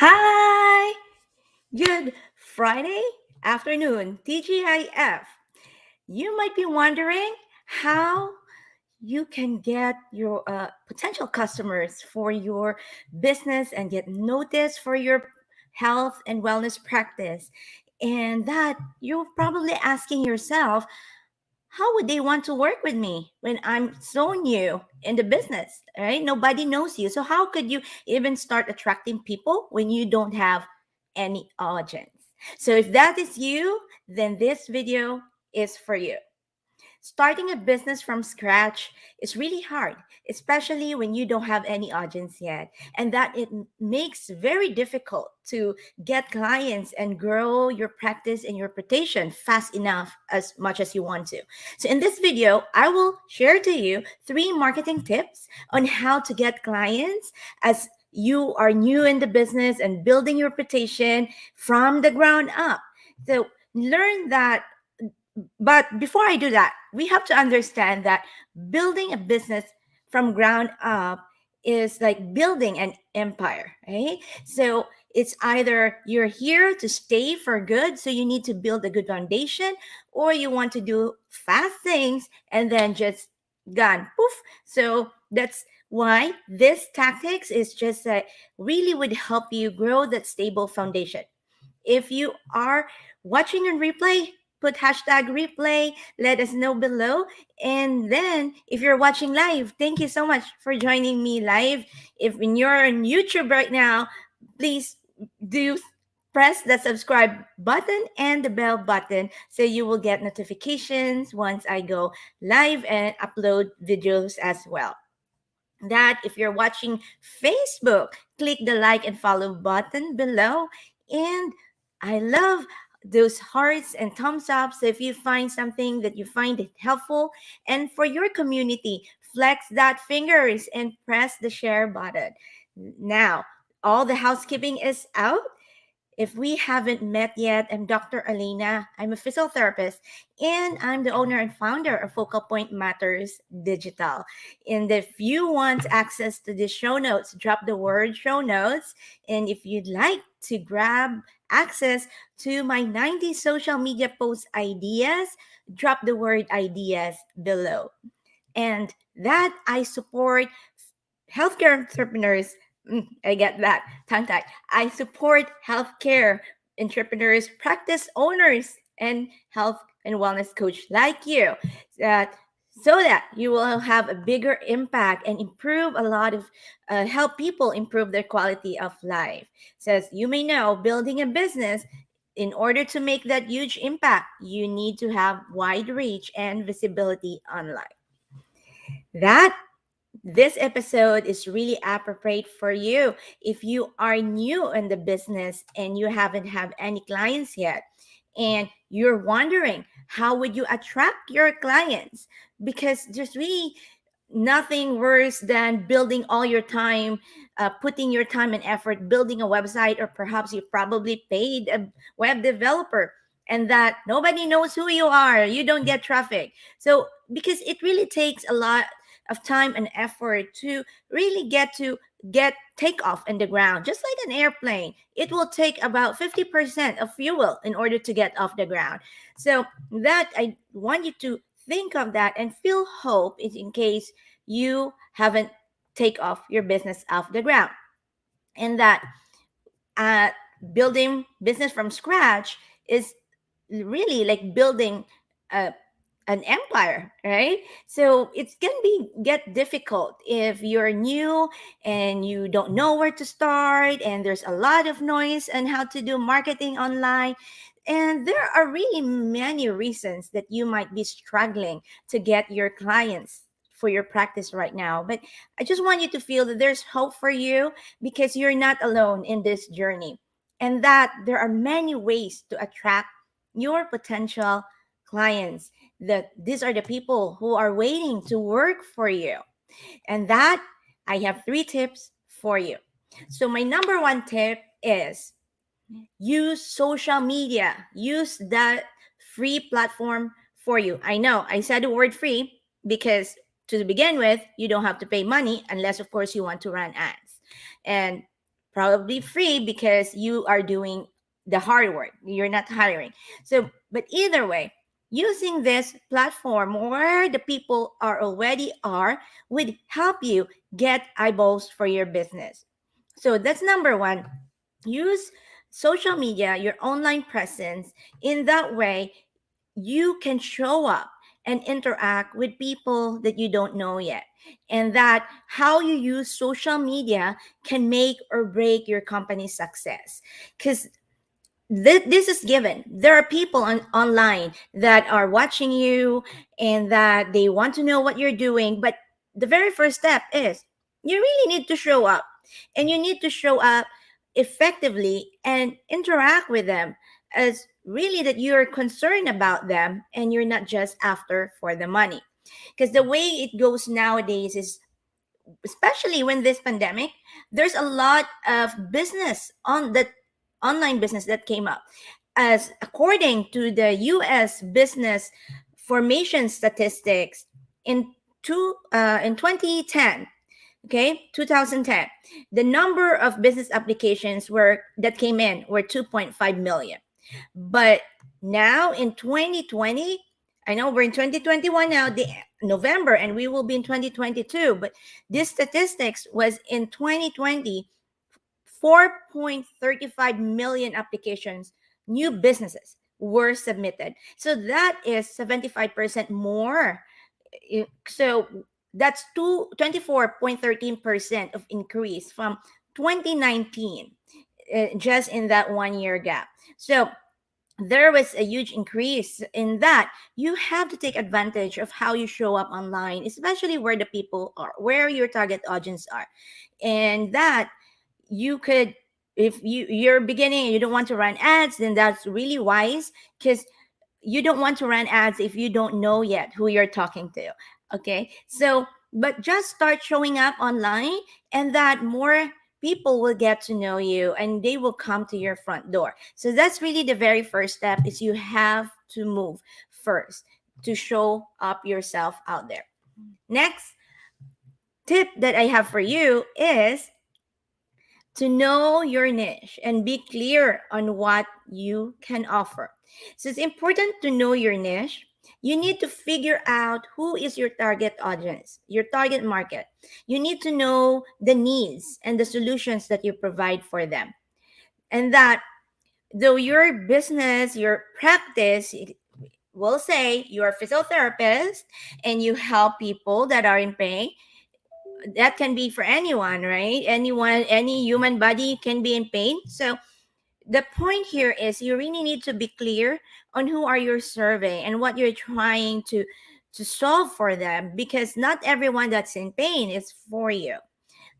Hi! Good Friday afternoon, TGIF. You might be wondering how you can get your potential customers for your business and get noticed for your health and wellness practice. And that you're probably asking yourself, how would they want to work with me when I'm so new in the business, right? Nobody knows you. So how could you even start attracting people when you don't have any audience? So if that is you, then this video is for you. Starting a business from scratch is really hard, especially when you don't have any audience yet, and that it makes very difficult to get clients and grow your practice and your reputation fast enough as much as you want to. So in this video, I will share to you 3 marketing tips on how to get clients as you are new in the business and building your reputation from the ground up. So learn that, but before I do that, we have to understand that building a business from ground up is like building an empire, right? So it's either you're here to stay for good, so you need to build a good foundation, or you want to do fast things and then just gone poof. So that's why this tactics is just really would help you grow that stable foundation. If you are watching on replay, put hashtag replay, let us know below. And then if you're watching live, thank you so much for joining me live. If you're on YouTube right now, please do press the subscribe button and the bell button so you will get notifications once I go live and upload videos as well. That if you're watching Facebook, click the like and follow button below. And I love those hearts and thumbs up. So if you find something that you find it helpful, and for your community, flex that fingers and press the share button. Now, all the housekeeping is out. If we haven't met yet, I'm Dr. Alina. I'm a physical therapist and I'm the owner and founder of Focal Point Matters Digital. And if you want access to the show notes, drop the word show notes. And if you'd like to grab access to my 90 social media post ideas, drop the word ideas below. And that I support healthcare entrepreneurs. I get that tongue tied. I support healthcare entrepreneurs, practice owners, and health and wellness coach like you, that so that you will have a bigger impact and improve a lot of help people improve their quality of life. So as you may know, building a business, in order to make that huge impact, you need to have wide reach and visibility online. That this episode is really appropriate for you if you are new in the business and you haven't have any clients yet, and you're wondering how would you attract your clients, because there's really nothing worse than building all your time, putting your time and effort building a website, or perhaps you probably paid a web developer and that nobody knows who you are, you don't get traffic. So because it really takes a lot of time and effort to really get takeoff in the ground, just like an airplane. It will take about 50% of fuel in order to get off the ground. So that I want you to think of that and feel hope is in case you haven't take off your business off the ground. And that uh, building business from scratch is really like building a an empire, right? So it's gonna be get difficult if you're new and you don't know where to start, and there's a lot of noise on how to do marketing online. And there are really many reasons that you might be struggling to get your clients for your practice right now. But I just want you to feel that there's hope for you, because you're not alone in this journey, and that there are many ways to attract your potential clients, that these are the people who are waiting to work for you. And that I have 3 tips for you. So my number 1 tip is use social media. Use that free platform for you. I know I said the word free because to begin with, you don't have to pay money unless of course you want to run ads. And probably free because you are doing the hard work. You're not hiring. So, but either way, using this platform where the people are already are would help you get eyeballs for your business. So that's number one. Use social media, your online presence. In that way, you can show up and interact with people that you don't know yet. And that how you use social media can make or break your company's success. Because this is given. There are people online that are watching you and that they want to know what you're doing. But the very first step is you really need to show up, and you need to show up effectively and interact with them as really that you're concerned about them and you're not just after for the money. Because the way it goes nowadays is, especially when this pandemic, there's a lot of business on that online business that came up. As according to the US business formation statistics in 2010, okay, 2010, the number of business applications were that came in were 2.5 million. But now in 2020, I know we're in 2021 now, the November, and we will be in 2022. But this statistics was in 2020, 4.35 million applications, new businesses were submitted. So that is 75% more. So that's 24.13% of increase from 2019, just in that 1 year gap. So there was a huge increase in that. You have to take advantage of how you show up online, especially where the people are, where your target audience are. And that you could, if you're beginning and you don't want to run ads, then that's really wise, because you don't want to run ads if you don't know yet who you're talking to. Okay, so but just start showing up online, and that more people will get to know you and they will come to your front door. So that's really the very first step, is you have to move first to show up yourself out there. Next tip that I have for you is to know your niche and be clear on what you can offer. So it's important to know your niche. You need to figure out who is your target audience, your target market. You need to know the needs and the solutions that you provide for them. And that though your business, your practice, will say you're a physiotherapist and you help people that are in pain, that can be for anyone, right? Anyone, any human body can be in pain. So the point here is you really need to be clear on who are you serving and what you're trying to solve for them, because not everyone that's in pain is for you.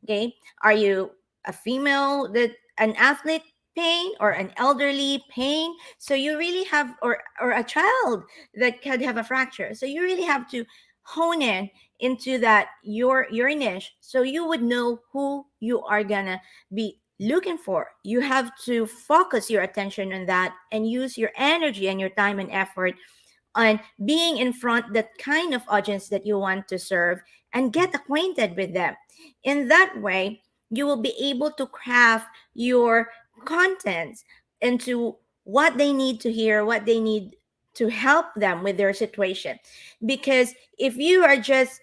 Okay, are you a female that an athlete pain, or an elderly pain? So you really have, or a child that could have a fracture. So you really have to hone in into that your niche, so you would know who you are gonna be looking for. You have to focus your attention on that and use your energy and your time and effort on being in front that kind of audience that you want to serve, and get acquainted with them. In that way, you will be able to craft your content into what they need to hear, what they need to help them with their situation. Because if you are just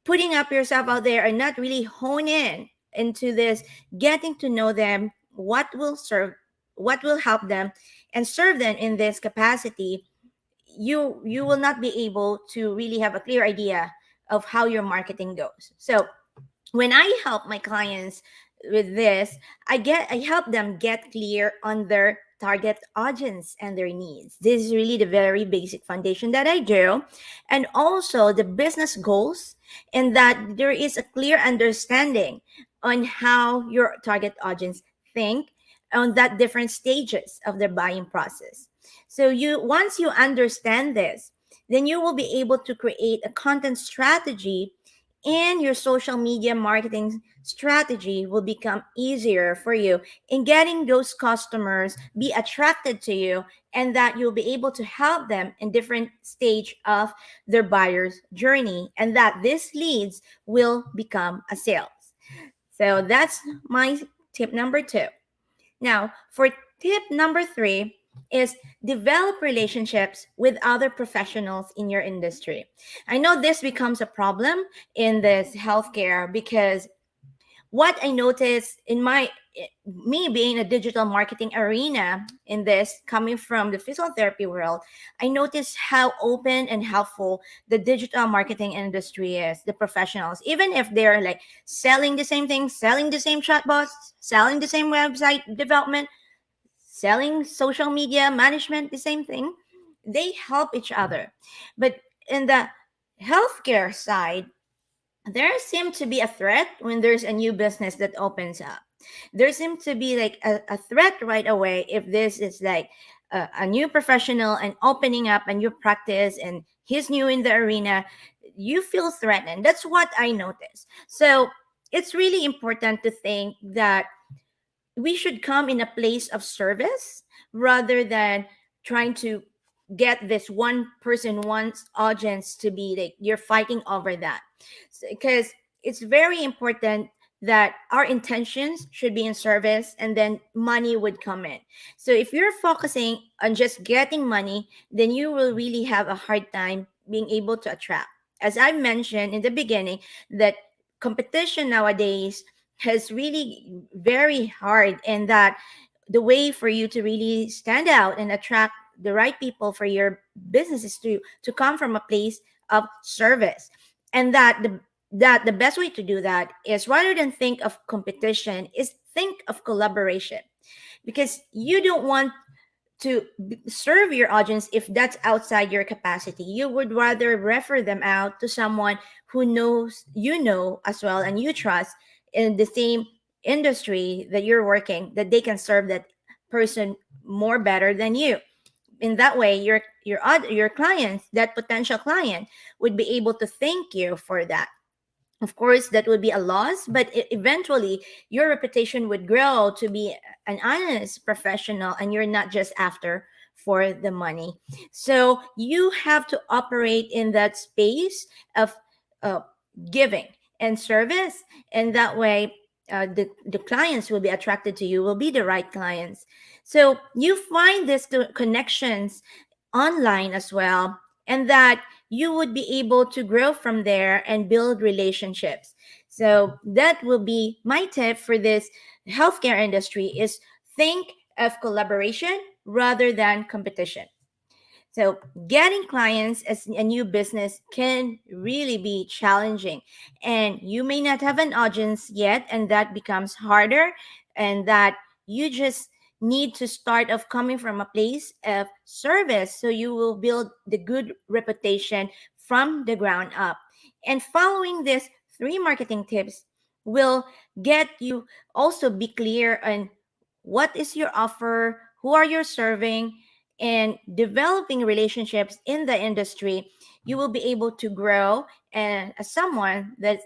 putting up yourself out there and not really hone in into this, getting to know them, what will serve, what will help them and serve them in this capacity, you will not be able to really have a clear idea of how your marketing goes. So when I help my clients with this, I help them get clear on their target audience and their needs. This is really the very basic foundation that I do. And also the business goals, and that there is a clear understanding on how your target audience think on that different stages of their buying process. So you once you understand this, then you will be able to create a content strategy, and your social media marketing strategy will become easier for you in getting those customers be attracted to you, and that you'll be able to help them in different stage of their buyer's journey, and that this leads will become a sales. So that's my tip number two. Now, for tip number three is develop relationships with other professionals in your industry. I know this becomes a problem in this healthcare because what I noticed in my me being a digital marketing arena in this coming from the physical therapy world, I noticed how open and helpful the digital marketing industry is, the professionals, even if they're like selling the same thing, selling the same chatbots, selling the same website development, selling social media management, the same thing, they help each other. But in the healthcare side, there seems to be a threat when there's a new business that opens up. There seems to be like a threat right away if this is like a new professional and opening up a new practice and he's new in the arena. You feel threatened. That's what I noticed. So it's really important to think that we should come in a place of service rather than trying to get this one person, one audience to be like you're fighting over that. Because it's very important that our intentions should be in service and then money would come in. So if you're focusing on just getting money, then you will really have a hard time being able to attract. As I mentioned in the beginning, that competition nowadays has really very hard, and that the way for you to really stand out and attract the right people for your business is to come from a place of service. And that the best way to do that is, rather than think of competition, is think of collaboration, because you don't want to serve your audience if that's outside your capacity. You would rather refer them out to someone who knows you know as well and you trust in the same industry that you're working, that they can serve that person more better than you. In that way, your clients, that potential client, would be able to thank you for that. Of course, that would be a loss, but eventually your reputation would grow to be an honest professional and you're not just after for the money. So you have to operate in that space of uh, giving and service, and that way the clients will be attracted to you, will be the right clients. So you find these connections online as well, and that you would be able to grow from there and build relationships. So that will be my tip for this healthcare industry, is think of collaboration rather than competition. So getting clients as a new business can really be challenging, and you may not have an audience yet, and that becomes harder, and that you just need to start off coming from a place of service, so you will build the good reputation from the ground up. And following these three marketing tips will get you also be clear on what is your offer, who are you serving, and developing relationships in the industry. You will be able to grow and as someone that's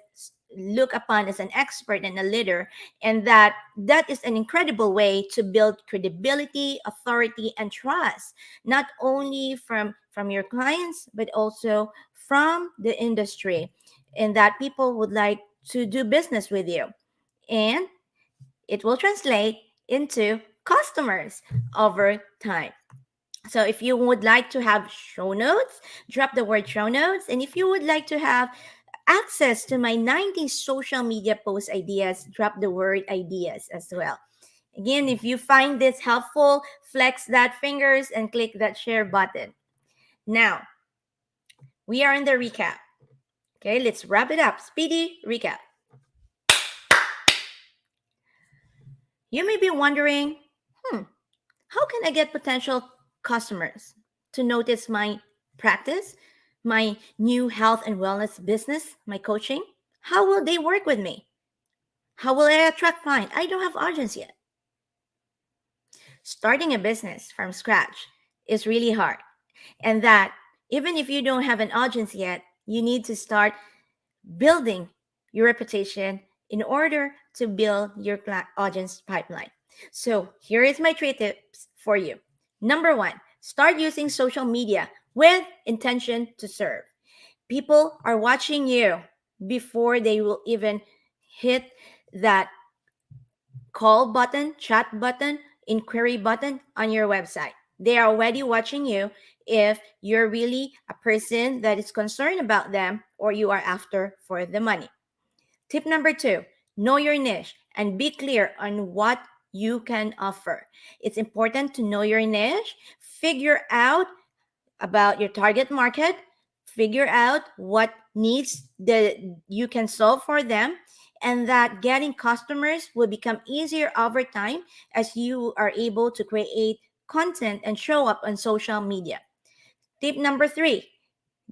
looked upon as an expert and a leader, and that is an incredible way to build credibility, authority, and trust, not only from your clients but also from the industry, and that people would like to do business with you, and it will translate into customers over time. So if you would like to have show notes, drop the word show notes. And if you would like to have access to my 90 social media post ideas, drop the word ideas as well. Again, if you find this helpful, flex that fingers and click that share button. Now, we are in the recap. Okay, let's wrap it up. Speedy recap. You may be wondering, how can I get potential customers to notice my practice, my new health and wellness business, my coaching? How will they work with me? How will I attract clients? I don't have audience yet. Starting a business from scratch is really hard. And that even if you don't have an audience yet, you need to start building your reputation in order to build your audience pipeline. So here is my three tips for you. Number one, start using social media with intention to serve. People are watching you before they will even hit that call button, chat button, inquiry button on your website. They are already watching you if you're really a person that is concerned about them or you are after for the money. Tip number 2, know your niche and be clear on what you can offer. It's important to know your niche, figure out about your target market, figure out what needs that you can solve for them, and that getting customers will become easier over time as you are able to create content and show up on social media. Tip number 3,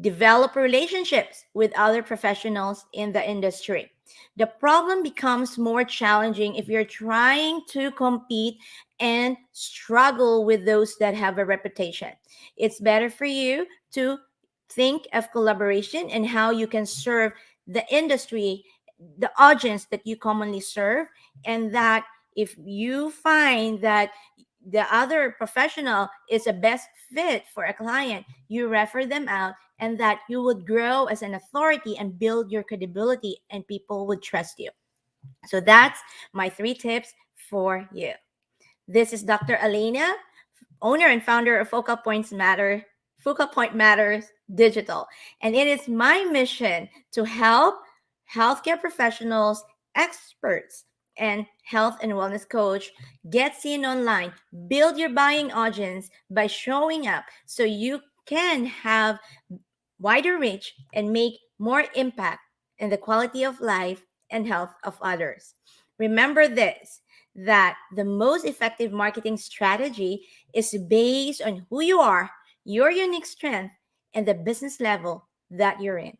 develop relationships with other professionals in the industry. The problem becomes more challenging if you're trying to compete and struggle with those that have a reputation. It's better for you to think of collaboration and how you can serve the industry, the audience that you commonly serve, and that if you find that the other professional is a best fit for a client, you refer them out, and that you would grow as an authority and build your credibility and people would trust you. So that's my 3 tips for you. This is Dr. Alena, owner and founder of Focal Point Matters Digital. And it is my mission to help healthcare professionals, experts, and health and wellness coach get seen online, build your buying audience by showing up so you can have wider reach and make more impact in the quality of life and health of others. Remember this, that the most effective marketing strategy is based on who you are, your unique strength, and the business level that you're in.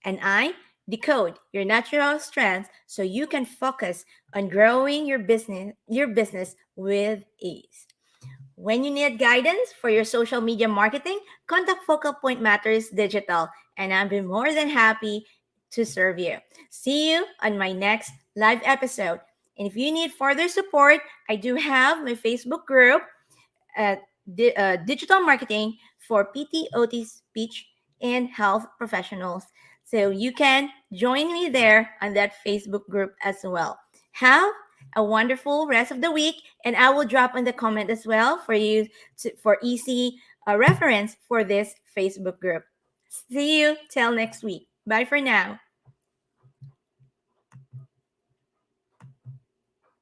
And I decode your natural strengths so you can focus on growing your business with ease. When you need guidance for your social media marketing, contact Focal Point Matters Digital, and I'll be more than happy to serve you. See you on my next live episode. And if you need further support, I do have my Facebook group at Digital Marketing for PT, OT, Speech, and Health Professionals. So you can join me there on that Facebook group as well. Have a wonderful rest of the week, and I will drop in the comment as well for you for easy reference for this Facebook group. See you till next week. Bye for now.